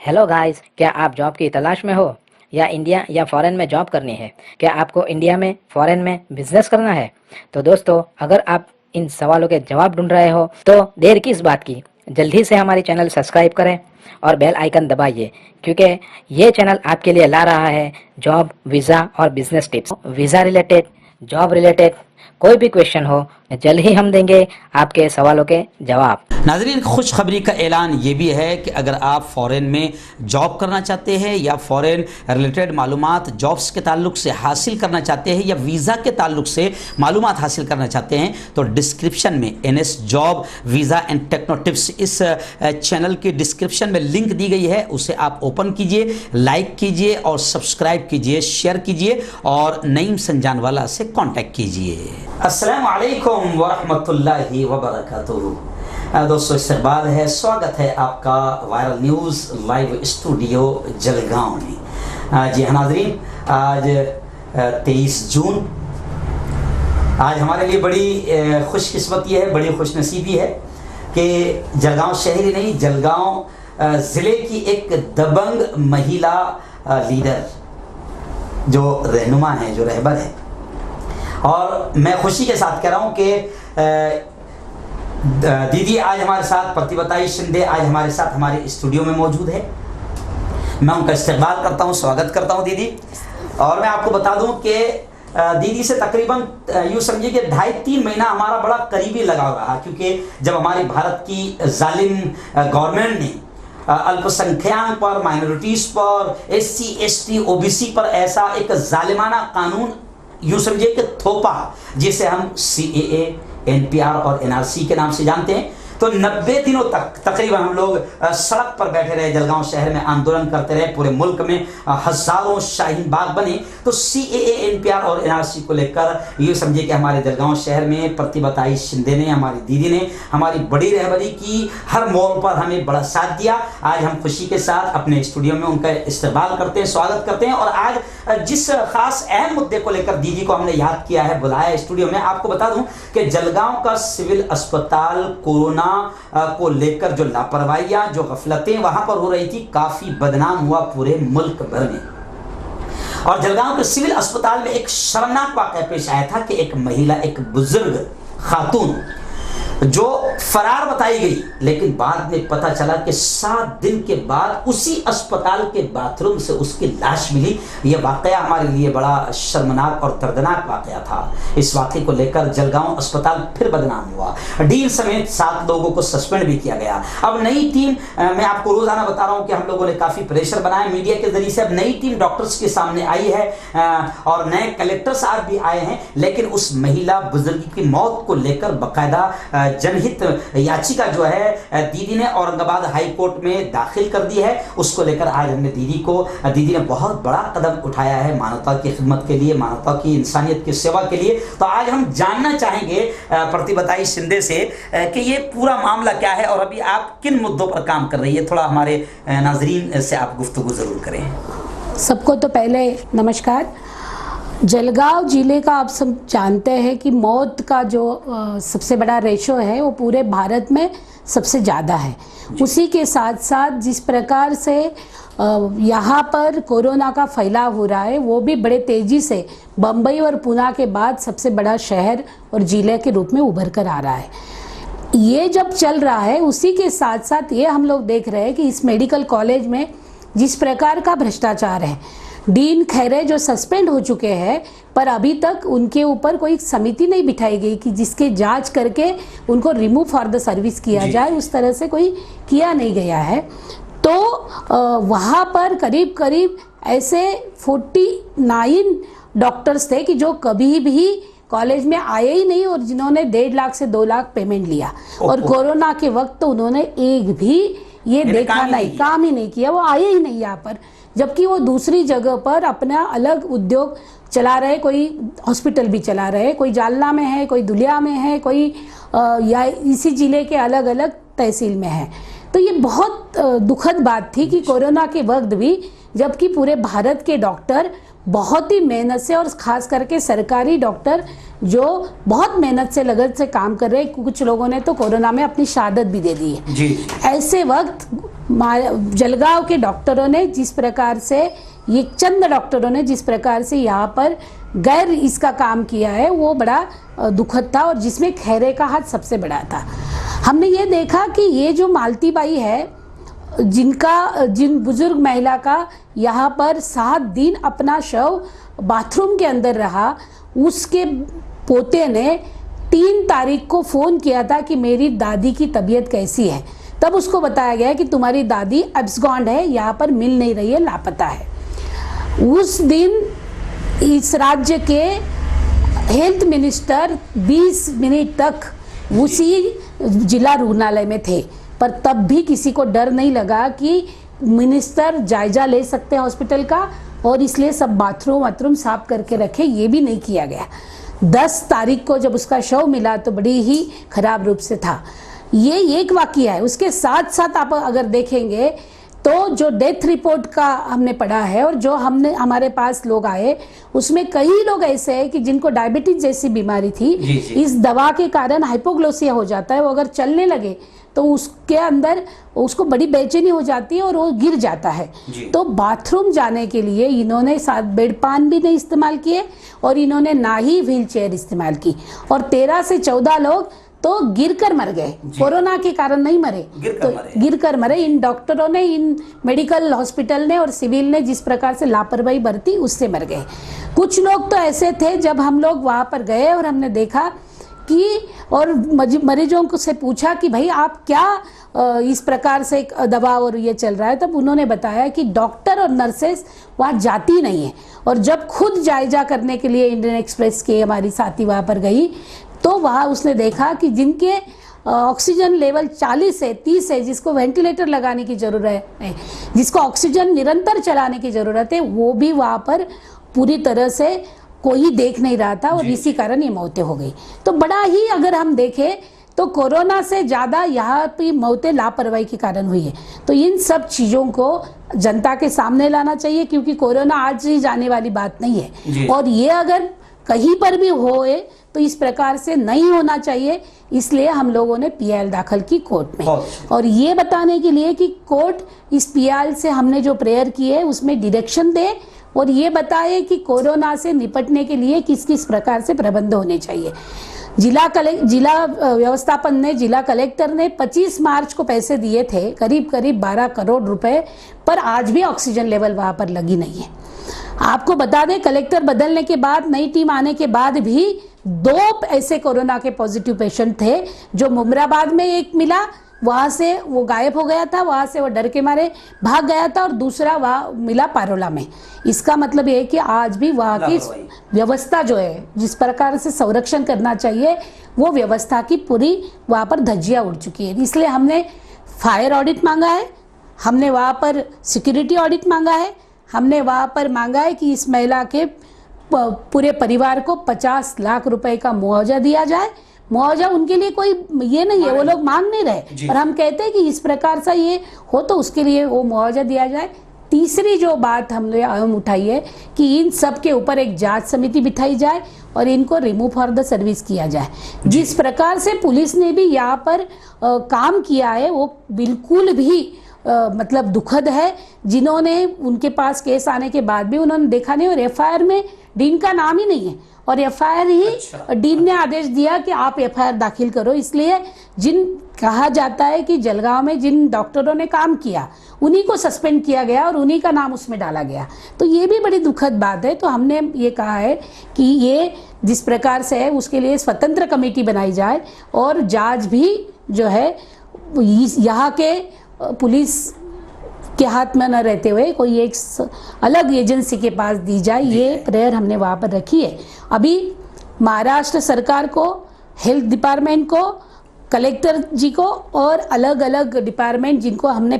Hello guys, क्या आप job की तलाश में हो या इंडिया या फॉरेन में जॉब करनी है? क्या आपको इंडिया में फॉरेन में बिजनेस करना है? तो दोस्तों, अगर आप इन सवालों के जवाब ढूंढ रहे हो तो देर किस बात की, जल्दी से हमारी चैनल सब्सक्राइब करें और बेल आइकन दबाइए, क्योंकि ये चैनल आपके लिए ला रहा है जॉब, वीज़ा और business tips. Visa related, job related कोई भी क्वेश्चन हो, जल्द ही हम देंगे आपके सवालों के जवाब। नाज़रीन, खुशखबरी का ऐलान ये भी है कि अगर आप फ़ॉरेन में जॉब करना चाहते हैं या फ़ॉरेन रिलेटेड मालूमात जॉब्स के ताल्लुक से हासिल करना चाहते हैं या वीज़ा के ताल्लुक से मालूमात हासिल करना चाहते हैं तो डिस्क्रिप्शन में NS job visa and techno tips इस चैनल के डिस्क्रिप्शन में लिंक दी गई है, उसे आप ओपन कीजिए, लाइक कीजिए और सब्सक्राइब कीजिए, शेयर कीजिए और नईम संजानवाला से कॉन्टैक्ट कीजिए। अस्सलामु अलैकुम वरहमतुल्लाहि वबरकातुहू। दोस्तों, इस्तकबाल है, स्वागत है आपका viral news live studio Jalgaon में। जी हाँ नाज़रीन, आज 23 जून, आज हमारे लिए बड़ी खुशकिस्मती है, बड़ी खुशनसीबी है कि जलगांव शहर ही नहीं, जलगांव ज़िले की एक दबंग महिला लीडर जो रहनुमा है, जो रहबर है, और मैं खुशी के साथ कह रहा हूँ कि दीदी आज हमारे साथ, प्रतिभाताई शिंदे आज हमारे साथ हमारे स्टूडियो में मौजूद है। मैं उनका इस्तकबाल करता हूं, स्वागत करता हूं दीदी। और मैं आपको बता दूं कि दीदी से तकरीबन यूँ समझिए कि 2.5-3 महीना हमारा बड़ा करीबी लगाव रहा, क्योंकि जब हमारी भारत की जालिम गवर्नमेंट ने अल्पसंख्यक पर, माइनॉरिटीज़ पर, SC ST OBC पर ऐसा एक जालिमाना कानून यूँ समझिए कि थोपा, जिसे हम CAA NPR और NRC के नाम से जानते हैं, तो 90 दिनों तक तकरीबन हम लोग सड़क पर बैठे रहे, जलगांव शहर में आंदोलन करते रहे, पूरे मुल्क में हजारों शाहीन बाग बने। तो CAA NPR और NRC को लेकर ये समझिए कि हमारे जलगांव शहर में प्रतिभाताई शिंदे ने, हमारी दीदी ने, हमारी बड़ी रहबरी की, हर मोड़ पर हमें बड़ा साथ दिया। आज हम खुशी के साथ अपने स्टूडियो में उनका इस्तकबाल करते हैं, स्वागत करते हैं। और आज जिस खास अहम मुद्दे को लेकर दीदी को हमने याद किया है, बुलाया स्टूडियो में, आपको बता दूं कि जलगांव का सिविल अस्पताल कोरोना को लेकर जो लापरवाहियां, जो गफलतें वहां पर हो रही थी, काफी बदनाम हुआ पूरे मुल्क भर में। और जलगांव के सिविल अस्पताल में एक शर्मनाक वाकया पेश आया था कि एक महिला, एक बुजुर्ग खातून जो फरार बताई गई, लेकिन बाद में पता चला कि 7 दिन के बाद उसी अस्पताल के बाथरूम से उसकी लाश मिली। यह वाकया हमारे लिए बड़ा शर्मनाक और दर्दनाक वाकया था। इस वाकये को लेकर जलगांव अस्पताल फिर बदनाम हुआ, डीन समेत 7 लोगों को सस्पेंड भी किया गया। अब नई टीम, मैं आपको रोजाना बता रहा हूं कि हम लोगों ने काफी प्रेशर बनाया मीडिया के जरिए से। अब नई टीम डॉक्टर्स के सामने आई है और नए कलेक्टर साहब भी आए हैं, लेकिन उस महिला बुजुर्ग की मौत को लेकर बाकायदा जनहित याचिका जो है दीदी ने औरंगाबाद हाई कोर्ट में दाखिल कर दी है। उसको लेकर आज हमने दीदी ने बहुत बड़ा कदम उठाया है मानवता की खिदमत के लिए, मानवता की, इंसानियत की सेवा के लिए। तो आज हम जानना चाहेंगे प्रतिभाताई शिंदे से कि ये पूरा मामला क्या है और अभी आप किन मुद्दों पर काम कर रही है। थोड़ा हमारे नाजरीन से आप गुफ्तगू जरूर करें। सबको तो पहले नमस्कार। जलगांव जिले का आप सब जानते हैं कि मौत का जो सबसे बड़ा रेशो है वो पूरे भारत में सबसे ज़्यादा है। उसी के साथ साथ जिस प्रकार से यहाँ पर कोरोना का फैलाव हो रहा है, वो भी बड़े तेज़ी से बम्बई और पुणे के बाद सबसे बड़ा शहर और जिले के रूप में उभर कर आ रहा है। ये जब चल रहा है, उसी के साथ साथ ये हम लोग देख रहे हैं कि इस मेडिकल कॉलेज में जिस प्रकार का भ्रष्टाचार है, डीन खैरे जो सस्पेंड हो चुके हैं, पर अभी तक उनके ऊपर कोई समिति नहीं बिठाई गई कि जिसके जांच करके उनको रिमूव फॉर द सर्विस किया जाए। उस तरह से कोई किया नहीं गया है। तो वहाँ पर करीब करीब ऐसे 49 डॉक्टर्स थे कि जो कभी भी कॉलेज में आए ही नहीं और जिन्होंने 1.5 लाख से 2 लाख पेमेंट लिया। और कोरोना के वक्त तो उन्होंने एक भी ये देखा नहीं, काम ही नहीं किया, वो आए ही नहीं यहाँ पर। जबकि वो दूसरी जगह पर अपना अलग उद्योग चला रहे, कोई हॉस्पिटल भी चला रहे, कोई जालना में है, कोई दुलिया में है, कोई या इसी जिले के अलग अलग तहसील में है। तो ये बहुत दुखद बात थी कि कोरोना के वक्त भी, जबकि पूरे भारत के डॉक्टर बहुत ही मेहनत से, और ख़ास करके सरकारी डॉक्टर जो बहुत मेहनत से, लगन से काम कर रहे हैं, कुछ लोगों ने तो कोरोना में अपनी शहादत भी दे दी है। जी। ऐसे वक्त जलगांव के डॉक्टरों ने जिस प्रकार से, ये चंद डॉक्टरों ने जिस प्रकार से यहाँ पर गैर इसका काम किया है वो बड़ा दुखद था, और जिसमें खैरे का हाथ सबसे बड़ा था। हमने ये देखा कि ये जो मालती बाई है, जिन बुजुर्ग महिला का यहाँ पर 7 दिन अपना शव बाथरूम के अंदर रहा, उसके पोते ने 3 तारीख को फ़ोन किया था कि मेरी दादी की तबीयत कैसी है। तब उसको बताया गया कि तुम्हारी दादी एब्सकॉन्ड है, यहाँ पर मिल नहीं रही है, लापता है। उस दिन इस राज्य के हेल्थ मिनिस्टर 20 मिनट तक उसी जिला रुग्णालय में थे, पर तब भी किसी को डर नहीं लगा कि मिनिस्टर जायजा ले सकते हैं हॉस्पिटल का, और इसलिए सब बाथरूम साफ करके रखे, ये भी नहीं किया गया। 10 तारीख को जब उसका शव मिला तो बड़ी ही खराब रूप से था। ये एक वाकया है। उसके साथ साथ आप अगर देखेंगे तो जो डेथ रिपोर्ट का हमने पढ़ा है और जो हमारे पास लोग आए, उसमें कई लोग ऐसे हैं कि जिनको डायबिटीज जैसी बीमारी थी, इस दवा के कारण हाइपोग्लोसिया हो जाता है, वो अगर चलने लगे तो उसके अंदर उसको बड़ी बेचैनी हो जाती है और वो गिर जाता है। तो बाथरूम जाने के लिए इन्होंने साथ बेडपान भी नहीं इस्तेमाल किए और इन्होंने ना ही व्हील चेयर इस्तेमाल की, और 13 से 14 लोग तो गिरकर मर गए, कोरोना के कारण नहीं मरे, गिरकर मरे। इन डॉक्टरों ने, इन मेडिकल हॉस्पिटल ने और सिविल ने जिस प्रकार से लापरवाही बरती, उससे मर गए। कुछ लोग तो ऐसे थे, जब हम लोग वहां पर गए और हमने देखा कि, और मरीजों को से पूछा कि भाई आप क्या इस प्रकार से दवा और ये चल रहा है, तब उन्होंने बताया कि डॉक्टर और नर्सेस वहाँ जाती नहीं है। और जब खुद जायजा करने के लिए इंडियन एक्सप्रेस के हमारी साथी वहाँ पर गई, तो वहाँ उसने देखा कि जिनके ऑक्सीजन लेवल 40 है, 30 है, जिसको वेंटिलेटर लगाने की ज़रूरत है, जिसको ऑक्सीजन निरंतर चलाने की ज़रूरत है, वो भी वहाँ पर पूरी तरह से कोई देख नहीं रहा था, और इसी कारण ये मौतें हो गई। तो बड़ा ही, अगर हम देखें तो कोरोना से ज़्यादा यहाँ पे मौतें लापरवाही के कारण हुई है। तो इन सब चीज़ों को जनता के सामने लाना चाहिए, क्योंकि कोरोना आज ही जाने वाली बात नहीं है, और ये अगर कहीं पर भी होए तो इस प्रकार से नहीं होना चाहिए। इसलिए हम लोगों ने PIL दाखिल की कोर्ट में, और ये बताने के लिए कि कोर्ट इस PIL से हमने जो प्रेयर की है उसमें डायरेक्शन दे, और ये बताए कि कोरोना से निपटने के लिए किस किस प्रकार से प्रबंध होने चाहिए। जिला व्यवस्थापन ने, जिला कलेक्टर ने 25 मार्च को पैसे दिए थे, करीब 12 करोड़ रुपए, पर आज भी ऑक्सीजन लेवल वहाँ पर लगी नहीं है। आपको बता दें, कलेक्टर बदलने के बाद, नई टीम आने के बाद भी 2 ऐसे कोरोना के पॉजिटिव पेशेंट थे, जो मुमराबाद में एक मिला, वहाँ से वो गायब हो गया था, वहाँ से वो डर के मारे भाग गया था, और दूसरा वहाँ मिला पारोला में। इसका मतलब ये है कि आज भी वहाँ की व्यवस्था जो है, जिस प्रकार से संरक्षण करना चाहिए, वो व्यवस्था की पूरी वहाँ पर धज्जियाँ उड़ चुकी है। इसलिए हमने फायर ऑडिट मांगा है, हमने वहाँ पर सिक्योरिटी ऑडिट मांगा है, हमने वहाँ पर मांगा है कि इस महिला के पूरे परिवार को 50 लाख रुपए का मुआवजा दिया जाए। मुआवजा उनके लिए कोई ये नहीं है, वो लोग मांग नहीं रहे, और हम कहते हैं कि इस प्रकार से ये हो तो उसके लिए वो मुआवजा दिया जाए। तीसरी जो बात हमने अहम उठाई है कि इन सब के ऊपर एक जांच समिति बिठाई जाए और इनको रिमूव फॉर द सर्विस किया जाए। जिस प्रकार से पुलिस ने भी यहाँ पर काम किया है, वो बिल्कुल भी मतलब दुखद है। जिन्होंने, उनके पास केस आने के बाद भी उन्होंने देखा नहीं, और FIR में डीन का नाम ही नहीं है, और FIR ही डीन ने आदेश दिया कि आप FIR दाखिल करो। इसलिए कहा जाता है कि जलगांव में जिन डॉक्टरों ने काम किया उन्हीं को सस्पेंड किया गया और उन्हीं का नाम उसमें डाला गया, तो ये भी बड़ी दुखद बात है। तो हमने ये कहा है कि ये जिस प्रकार से है उसके लिए स्वतंत्र कमेटी बनाई जाए, और जांच भी जो है यहाँ के पुलिस के हाथ में न रहते हुए कोई एक अलग एजेंसी के पास दी जाए। ये प्रेयर हमने वहाँ पर रखी है। अभी महाराष्ट्र सरकार को, हेल्थ डिपार्टमेंट को, कलेक्टर जी को और अलग अलग डिपार्टमेंट जिनको हमने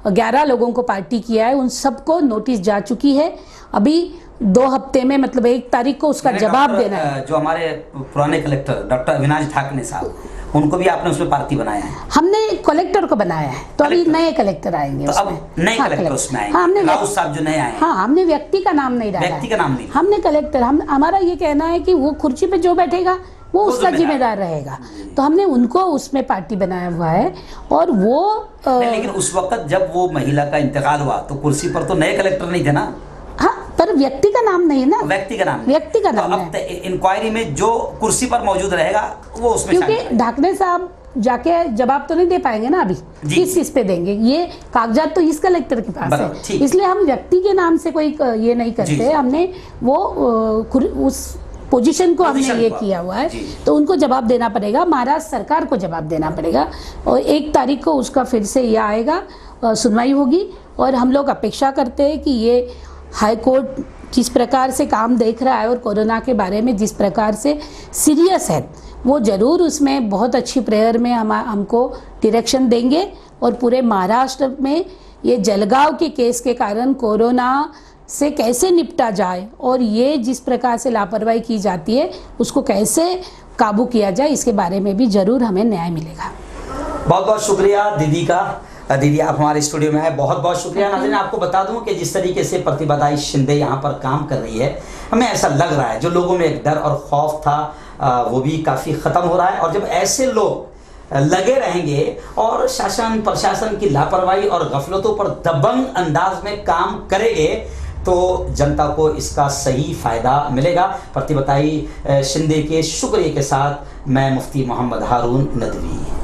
11 लोगों को पार्टी किया है, उन सबको नोटिस जा चुकी है। अभी 2 हफ्ते में, मतलब 1 तारीख को उसका जवाब देना है। जो हमारे पुराने कलेक्टर डॉक्टर अविनाश ठाकरे साहब, उनको भी आपने उसमें पार्टी बनाया है? हमने कलेक्टर को बनाया है, तो अभी नए कलेक्टर आएंगे तो उसमें। अब नए कलेक्टर उसमें आएंगे। हाँ, हमने राउत साहब जो नए आए हैं। हाँ, हमने व्यक्ति का नाम नहीं डाला, व्यक्ति का नाम नहीं, हमने कलेक्टर। हमारा ये कहना है कि वो कुर्सी पे जो बैठेगा वो उसका जिम्मेदार रहेगा। तो हमने उनको उसमें पार्टी बनाया हुआ है और वो नहीं, लेकिन उस वक्त जब वो महिला का इंतकाल हुआ तो कुर्सी पर तो नए कलेक्टर नहीं थे ना। हाँ, पर व्यक्ति का नाम नहीं ना, व्यक्ति का नाम, व्यक्ति का नाम तो अब इंक्वायरी में जो कुर्सी पर मौजूद रहेगा वो उसमें क्योंकि ढाकने साहब जाके जवाब तो नहीं दे पाएंगे ना अभी, किस चीज पे देंगे, ये कागजात तो इस कलेक्टर के पास है, इसलिए हम व्यक्ति के नाम से कोई ये नहीं करते। हमने वो उस पोजीशन को हमने ये किया हुआ है, तो उनको जवाब देना पड़ेगा, महाराष्ट्र सरकार को जवाब देना पड़ेगा। और 1 तारीख को उसका फिर से ये आएगा, सुनवाई होगी और हम लोग अपेक्षा करते हैं कि ये हाई कोर्ट जिस प्रकार से काम देख रहा है और कोरोना के बारे में जिस प्रकार से सीरियस है, वो ज़रूर उसमें बहुत अच्छी प्रेयर में हमको डायरेक्शन देंगे और पूरे महाराष्ट्र में ये जलगांव के केस के कारण कोरोना से कैसे निपटा जाए और ये जिस प्रकार से लापरवाही की जाती है उसको कैसे काबू किया जाए, इसके बारे में भी ज़रूर हमें न्याय मिलेगा। बहुत बहुत शुक्रिया दीदी का। दीदी आप हमारे स्टूडियो में आए, बहुत बहुत शुक्रिया। नाज़रीन आपको बता दूं कि जिस तरीके से प्रतिभाताई शिंदे यहाँ पर काम कर रही है, हमें ऐसा लग रहा है जो लोगों में एक डर और खौफ था वो भी काफ़ी ख़त्म हो रहा है। और जब ऐसे लोग लगे रहेंगे और शासन प्रशासन की लापरवाही और गफलतों पर दबंग अंदाज में काम करेंगे तो जनता को इसका सही फ़ायदा मिलेगा। प्रतिभाताई शिंदे के शुक्रिया के साथ मैं मुफ्ती मोहम्मद हारून नदवी।